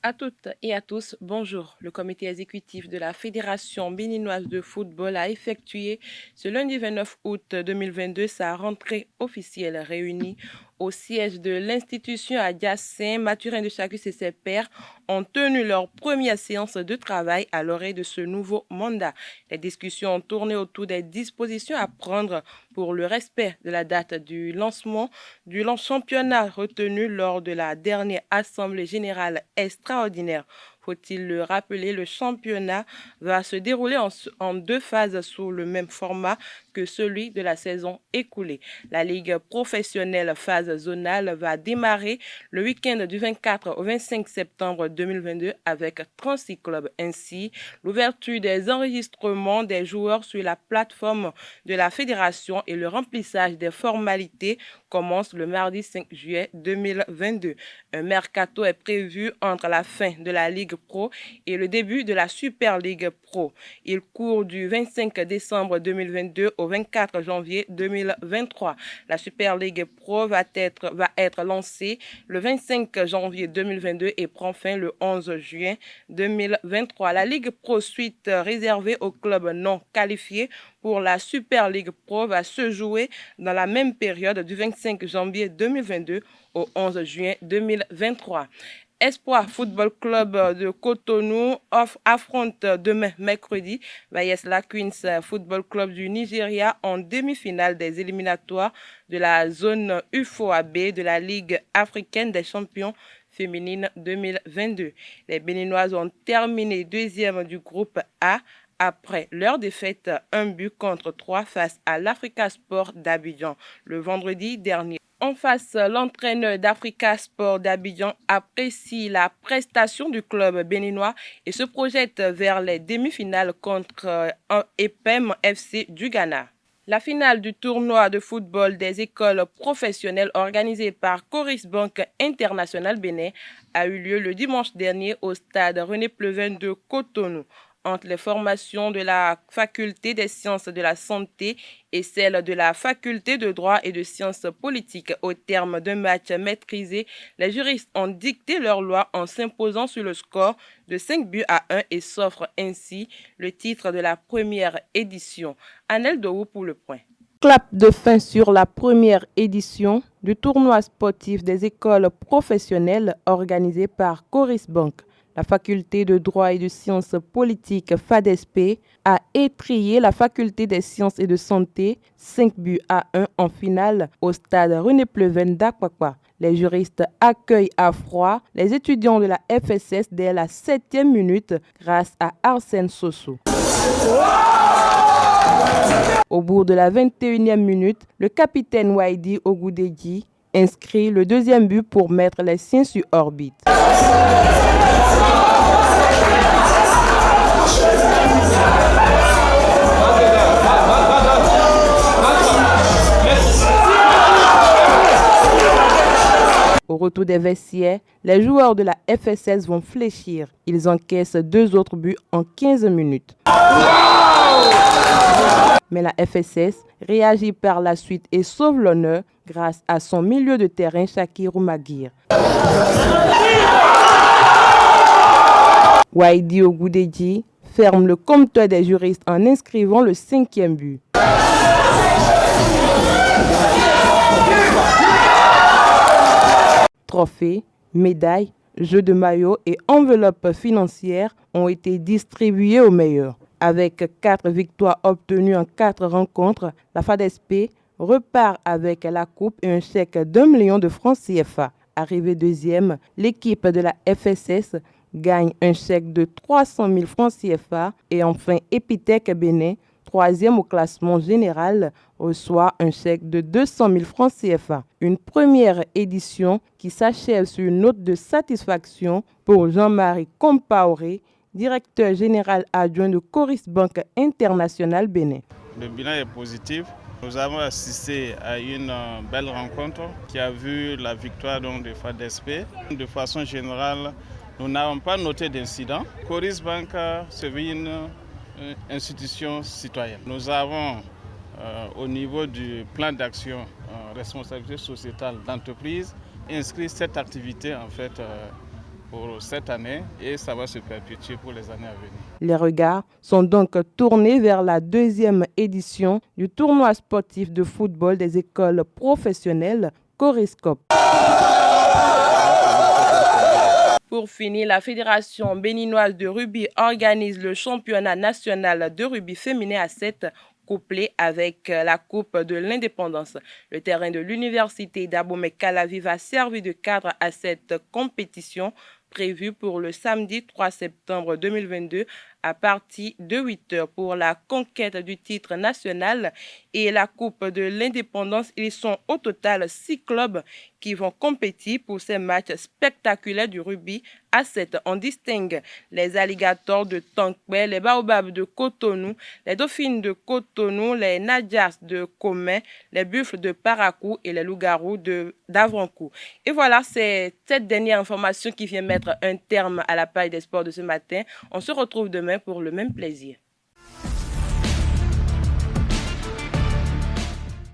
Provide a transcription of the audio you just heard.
À toutes et à tous, bonjour. Le comité exécutif de la Fédération béninoise de football a effectué ce lundi 29 août 2022 sa rentrée officielle réunie au siège de l'institution à Diassin. Mathurin de Chacus et ses pairs ont tenu leur première séance de travail à l'orée de ce nouveau mandat. Les discussions ont tourné autour des dispositions à prendre pour le respect de la date du lancement du championnat retenu lors de la dernière Assemblée générale extraordinaire. Faut-il le rappeler, le championnat va se dérouler en deux phases sous le même format que celui de la saison écoulée. La Ligue professionnelle phase zonale va démarrer le week-end du 24 au 25 septembre 2022 avec 36 clubs. Ainsi, l'ouverture des enregistrements des joueurs sur la plateforme de la fédération et le remplissage des formalités commence le mardi 5 juillet 2022. Un mercato est prévu entre la fin de la Ligue Pro et le début de la Super Ligue Pro. Il court du 25 décembre 2022 au 24 janvier 2023. La Super Ligue Pro va être lancée le 25 janvier 2022 et prend fin le 11 juin 2023. La Ligue Pro suite réservée aux clubs non qualifiés pour la Super Ligue Pro va se jouer dans la même période du 25 janvier 2022 au 11 juin 2023. Espoir Football Club de Cotonou affronte demain mercredi Vayesla Queens Football Club du Nigeria en demi-finale des éliminatoires de la zone UFOAB de la Ligue africaine des champions féminines 2022. Les Béninoises ont terminé deuxième du groupe A après leur défaite 1-3 face à l'Africa Sport d'Abidjan le vendredi dernier. En face, l'entraîneur d'Africa Sport d'Abidjan apprécie la prestation du club béninois et se projette vers les demi-finales contre EPEM FC du Ghana. La finale du tournoi de football des écoles professionnelles organisé par Coris Bank International Bénin a eu lieu le dimanche dernier au stade René Pleven de Cotonou. Entre les formations de la faculté des sciences de la santé et celle de la faculté de droit et de sciences politiques. Au terme d'un match maîtrisé, les juristes ont dicté leur loi en s'imposant sur le score de 5-1 et s'offrent ainsi le titre de la première édition. Anel Dohou pour le point. Clap de fin sur la première édition du tournoi sportif des écoles professionnelles organisé par Coris Bank. La faculté de droit et de sciences politiques FADESP a étrillé la faculté des sciences et de santé 5-1 en finale au stade René Pleven d'Akwakwa. Les juristes accueillent à froid les étudiants de la FSS dès la 7e minute grâce à Arsène Soso. Au bout de la 21e minute, le capitaine Waidi Ogoudeji inscrit le deuxième but pour mettre les siens sur orbite. Au retour des vestiaires, les joueurs de la FSS vont fléchir. Ils encaissent 2 autres buts en 15 minutes. Mais la FSS réagit par la suite et sauve l'honneur grâce à son milieu de terrain Shakirou Maguire. Waidi Ogoudeji ferme le compteur des juristes en inscrivant le 5e but. Trophées, médailles, jeux de maillot et enveloppes financières ont été distribués aux meilleurs. Avec 4 victoires obtenues en 4 rencontres, la FADESP repart avec la coupe et un chèque d'1 million de francs CFA. Arrivée deuxième, l'équipe de la FSS gagne un chèque de 300 000 francs CFA et enfin Epitech Bénin, 3e au classement général, reçoit un chèque de 200 000 francs CFA. Une première édition qui s'achève sur une note de satisfaction pour Jean-Marie Compaoré, directeur général adjoint de Coris Bank International Bénin. Le bilan est positif. Nous avons assisté à une belle rencontre qui a vu la victoire de FADESP. De façon générale, nous n'avons pas noté d'incident. Coris Bank se veut une institution citoyenne. Nous avons au niveau du plan d'action responsabilité sociétale d'entreprise inscrit cette activité en fait pour cette année et ça va se perpétuer pour les années à venir. Les regards sont donc tournés vers la deuxième édition du tournoi sportif de football des écoles professionnelles Coriscope. Pour finir, la Fédération béninoise de rugby organise le championnat national de rugby féminin à 7 couplé avec la Coupe de l'Indépendance. Le terrain de l'université d'Abomey-Calavi va servir de cadre à cette compétition prévue pour le samedi 3 septembre 2022 à partir de 8 h pour la conquête du titre national et la Coupe de l'Indépendance. Ils sont au total 6 clubs qui vont compétir pour ces matchs spectaculaires du rugby à 7. On distingue les alligators de Tankwe, les baobabs de Cotonou, les dauphines de Cotonou, les nadjas de Comé, les buffles de Parakou et les loups-garous d'Avrancourt. Et voilà, c'est cette dernière information qui vient mettre un terme à la page des sports de ce matin. On se retrouve demain pour le même plaisir.